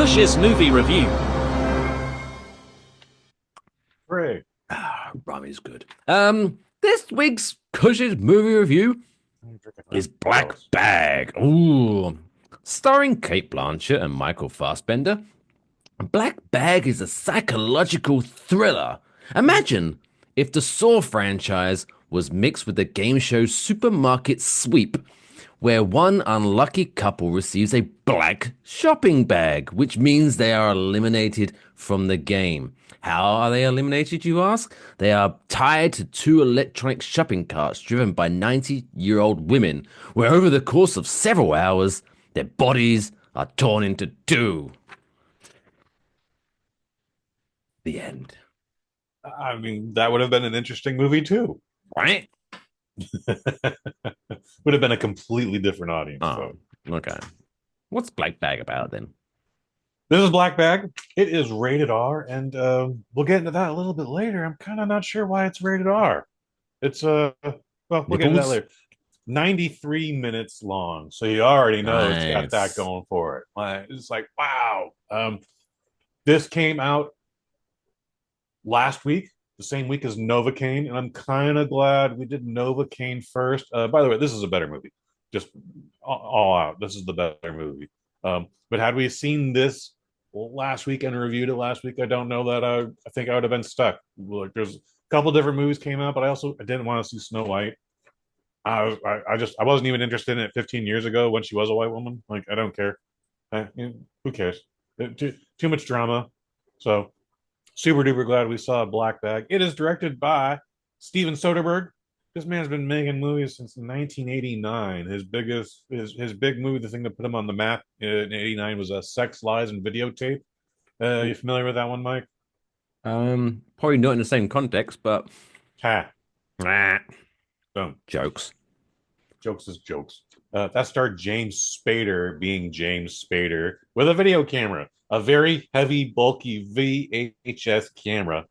Kush's movie review. Great. Rami's good. This week's Kush's movie review is Black Jealous. Bag. Ooh. Starring Cate Blanchett and Michael Fassbender. Black Bag is a psychological thriller. Imagine if the Saw franchise was mixed with the game show Supermarket Sweep, where one unlucky couple receives a black shopping bag, which means they are eliminated from the game. How are they eliminated, you ask? They are tied to two electronic shopping carts driven by 90-year-old women, where over the course of several hours, their bodies are torn into two. The end. I mean, that would have been an interesting movie too. Right? Would have been a completely different audience. Oh, So okay. What's Black Bag about then? this is Black Bag. It is rated R, and we'll get into that a little bit later. I'm kind of not sure why it's rated R. It's well, we'll get into that Nipples? later. 93 minutes long, so you already know it's got that Nice. going for it. It's like wow. This came out last week, the same week as Novocaine, and I'm kind of glad we did Novocaine first. By the way, this is a better movie. Just all out, this is the better movie. But had we seen this last week and reviewed it last week, I don't know that I think I would have been stuck. Like, there's a couple different movies came out, but I didn't want to see Snow White. I wasn't even interested in it 15 years ago when she was a white woman. Like, I don't care. Who cares? Too much drama. So super duper glad we saw Black Bag. It is directed by Steven Soderbergh. This man's been making movies since 1989. His big movie, the thing that put him on the map in '89, was Sex, Lies, and Videotape. You familiar with that one, Mike? Probably not in the same context, but Ha. ah, Boom. jokes. Jokes is jokes. That starred James Spader being James Spader with a video camera, a very heavy, bulky VHS camera,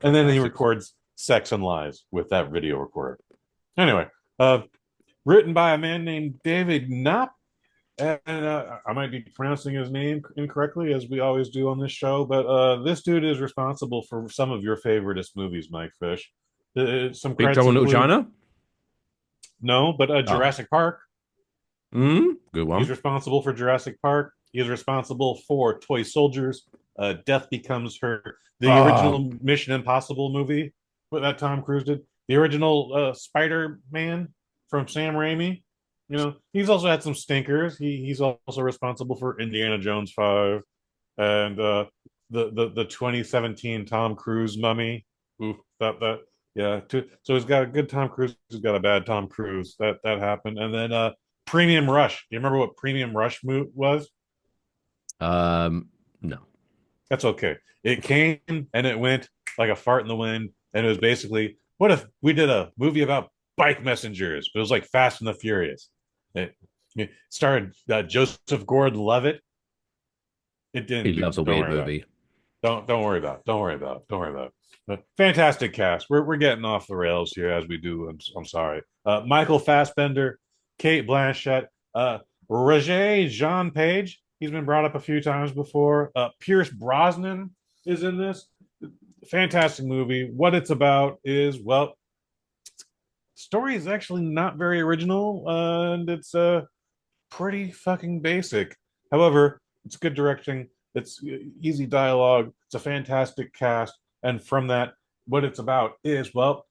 and then he Classics. records Sex and Lies with that video recorder. Anyway, written by a man named David Knopp, and I might be pronouncing his name incorrectly, as we always do on this show, but this dude is responsible for some of your favoriteest movies, Mike Fish. Some Big credits Trouble in Little include China? no, but Oh. Jurassic Park. Good He's one. responsible for Jurassic Park. He is responsible for Toy Soldiers. Death Becomes Her. The Oh, original Mission Impossible movie that Tom Cruise did. The original Spider Man from Sam Raimi. You know, he's also had some stinkers. He's also responsible for Indiana Jones 5 and the 2017 Tom Cruise Mummy. Ooh, that yeah. So he's got a good Tom Cruise. He's got a bad Tom Cruise. That happened. And then Premium Rush. Do you remember what Premium Rush was? no. That's okay. It came and it went like a fart in the wind. And it was basically, what if we did a movie about bike messengers? It was like Fast and the Furious. It starred Joseph Gordon-Levitt. It He didn't do. loves a Don't weird worry about it. movie. Don't worry about it. Don't worry about it. Don't worry about it. But fantastic cast. We're getting off the rails here as we do. I'm sorry. Michael Fassbender, Cate Blanchett, Regé-Jean Page. He's been brought up a few times before. Pierce Brosnan is in this. Fantastic movie. What it's about is, well, story is actually not very original, and it's pretty fucking basic. However, it's good directing. It's easy dialogue. It's a fantastic cast, and from that, what it's about is, well,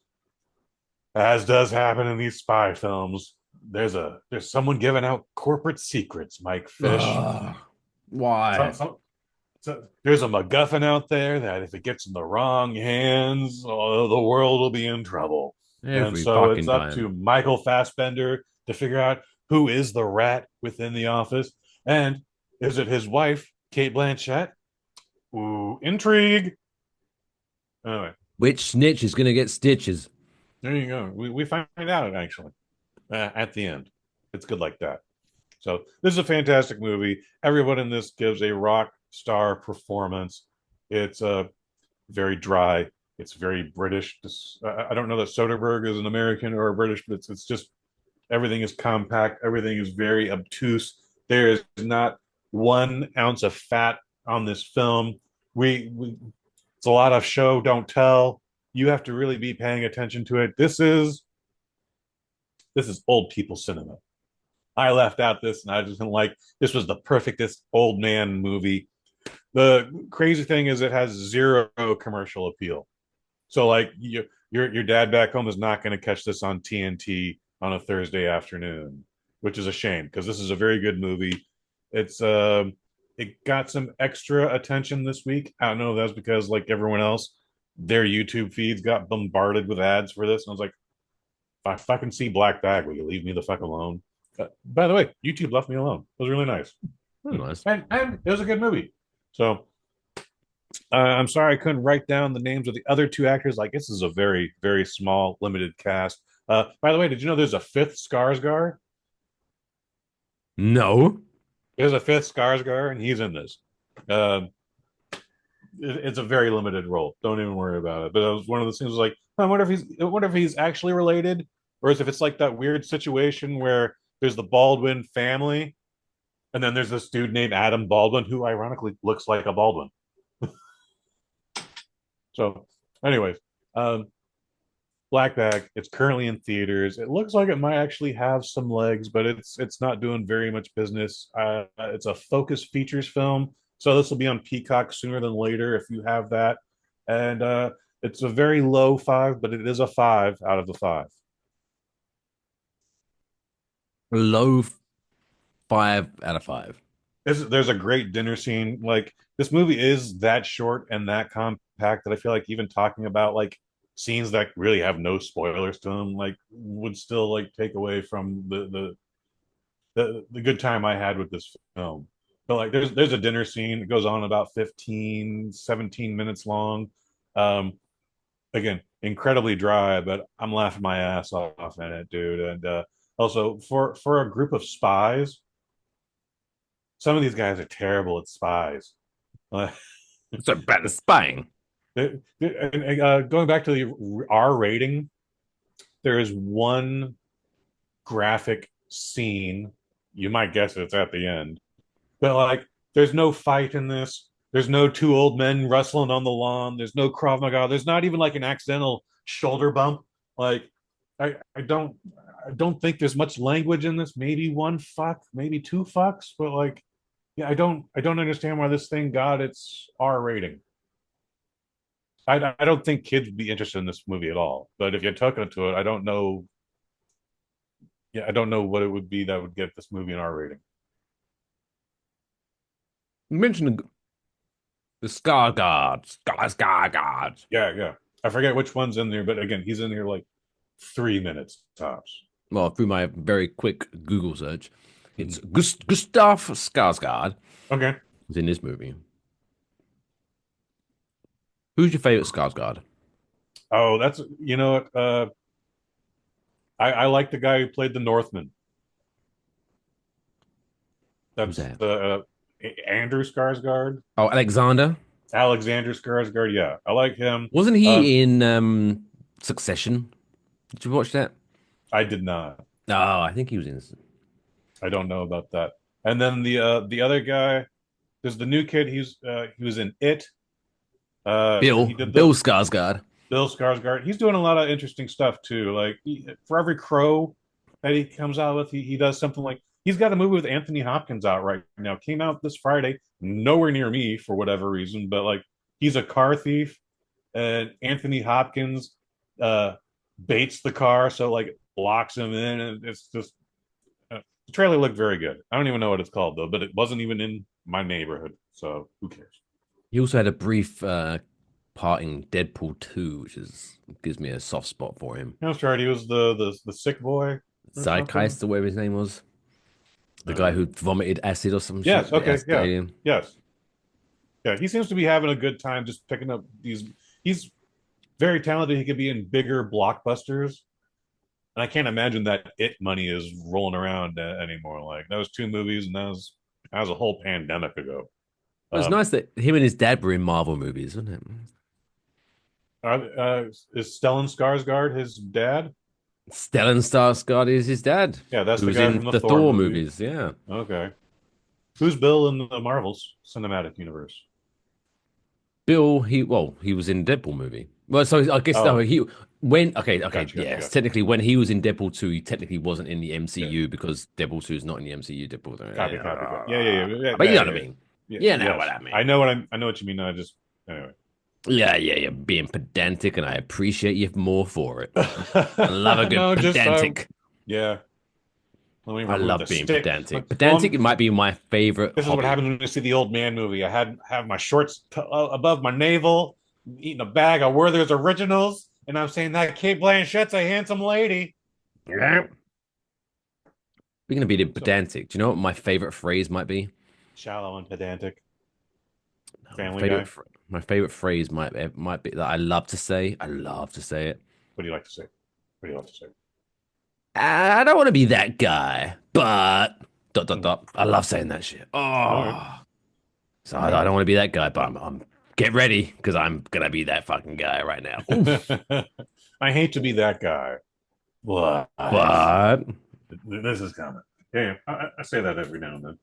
as does happen in these spy films, there's someone giving out corporate secrets, Mike Fish. Ugh, So, why? so, so there's a MacGuffin out there that if it gets in the wrong hands, oh, the world will be in trouble. And Every so it's fucking up time. to Michael Fassbender to figure out who is the rat within the office. And is it his wife, Cate Blanchett? Ooh, intrigue. Anyway, Which snitch is gonna get stitches? there you go. We find out actually at the end. It's good like that. So this is a fantastic movie. Everyone in this gives a rock star performance. It's very dry. It's very British. I don't know that Soderbergh is an American or a British, but it's just everything is compact. Everything is very obtuse. There is not 1 ounce of fat on this film. We it's a lot of show don't tell. You have to really be paying attention to it. This is old people cinema. I left out this and I just didn't like this was the perfectest old man movie. The crazy thing is it has zero commercial appeal. So like your dad back home is not going to catch this on TNT on a Thursday afternoon, which is a shame because this is a very good movie. It's it got some extra attention this week. I don't know if that's because like everyone else, their YouTube feeds got bombarded with ads for this. And I was like, if I fucking see Black Bag, will you leave me the fuck alone? By the way, YouTube left me alone. It was really nice. Oh, nice. And it was a good movie. So I'm sorry I couldn't write down the names of the other two actors. Like this is a very, very small, limited cast. By the way, did you know there's a fifth Skarsgård? No. There's a fifth Skarsgård, and he's in this. Uh, it's a very limited role. Don't even worry about it. But it was one of those things. Like, I wonder if he's actually related, or if it's like that weird situation where there's the Baldwin family, and then there's this dude named Adam Baldwin who ironically looks like a Baldwin. So, anyways, um, Black Bag. It's currently in theaters. It looks like it might actually have some legs, but it's not doing very much business. It's a Focus Features film, so this will be on Peacock sooner than later if you have that. And it's a very low five, but it is a five out of the five. Low 5 out of 5. There's a great dinner scene. Like this movie is that short and that compact that I feel like even talking about like scenes that really have no spoilers to them like would still like take away from the good time I had with this film. But like there's a dinner scene that goes on about 15, 17 minutes long. Um Again, incredibly dry, but I'm laughing my ass off in it, dude. And also for a group of spies, some of these guys are terrible at spies. Uh, So bad at spying. Going back to the R rating, there is one graphic scene. You might guess it's at the end, but like, there's no fight in this. There's no two old men wrestling on the lawn. There's no Krav Maga. There's not even like an accidental shoulder bump. Like, I don't think there's much language in this. Maybe one fuck, maybe two fucks, but like, yeah, I don't understand why this thing got its R rating. I don't think kids would be interested in this movie at all. But if you took it to it, I don't know. Yeah, I don't know what it would be that would get this movie an R rating. You mentioned the Scar Guard. Scar Guard. Yeah, yeah. I forget which one's in there, but again, he's in there like 3 minutes tops. Well, through my very quick Google search, it's Gustav Skarsgård Okay. is in this movie. Who's your favorite Skarsgård? Oh, that's you know what? I like the guy who played the Northman. Who's That's that? Andrew Skarsgård, Oh, Alexander. Alexander Skarsgård. Yeah, I like him. Wasn't Um, he in Succession? Did you watch that? I did not. Oh, I think he was in. I don't know about that. And then the other guy, there's the new kid. He was in It. Bill He did Bill the Skarsgård. Bill Skarsgård. He's doing a lot of interesting stuff too. Like for every crow that he comes out with, he does something like he's got a movie with Anthony Hopkins out right now. Came out this Friday, nowhere near me for whatever reason, but like he's a car thief, and Anthony Hopkins uh, baits the car, so like locks him in, and it's just the trailer looked very good. I don't even know what it's called though, but it wasn't even in my neighborhood, so who cares? He also had a brief part in Deadpool 2, which is gives me a soft spot for him. That's right. He was the sick boy or something. Zeitgeist, or whatever his name was. The guy Uh, who vomited acid or some yes. shit. The Okay. acid Yeah. alien. Yes. Yeah. He seems to be having a good time just picking up these. He's very talented. He could be in bigger blockbusters, and I can't imagine that it money is rolling around anymore. Like that was two movies, and that was a whole pandemic ago. It was Um, nice that him and his dad were in Marvel movies, wasn't it? is Stellan Skarsgård his dad? Stellan Skarsgård is his dad, Yeah, that's who the was guy in from the the Thor Thor movie. movies. Yeah. Okay. Who's Bill in the Marvels cinematic universe? Bill, he was in Deadpool movie. Well, so I guess no, Oh, he when okay, gotcha, gotcha, yes. gotcha. Technically, when he was in Deadpool 2, he technically wasn't in the MCU because Deadpool 2 is not in the MCU. Deadpool, Copy, copy, copy. Yeah, yeah, yeah, yeah, but you know yeah, what I yeah. mean. Yeah, You know what yes, I mean. I know what you mean. I just anyway. Yeah. Being pedantic, and I appreciate you more for it. I love a good No, just pedantic. yeah. Let me I remove the love being stick. pedantic. Well, Pedantic, it might be my favorite this is what hobby. happens when you see the old man movie. I had have my shorts above my navel, eating a bag of Werther's Originals, and I'm saying that Cate Blanchett's a handsome lady. Yeah. Speaking of being So pedantic, do you know what my favorite phrase might be? shallow and pedantic. No, Family Guy. my favorite phrase might be that I love to say. I love to say it. What do you like to say? What do you like to say? I don't want to be that guy, but dot dot Hmm. dot. I love saying that shit. All right, Oh, so all I right. don't want to be that guy, but I'm get ready because I'm gonna be that fucking guy right now. Oof. I hate to be that guy, but But this is coming. Yeah, I say that every now and then.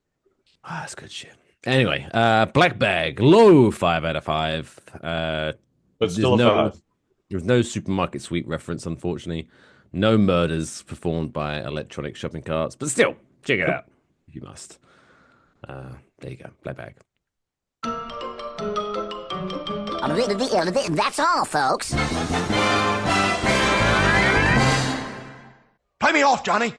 that's good shit. Anyway, Black Bag, low 5 out of 5. But There's still a no five. there's no supermarket sweep reference, unfortunately. No murders performed by electronic shopping carts, but still, check it Nope. out if you must. There you go, Black Bag. That's all, folks. Play me off, Johnny.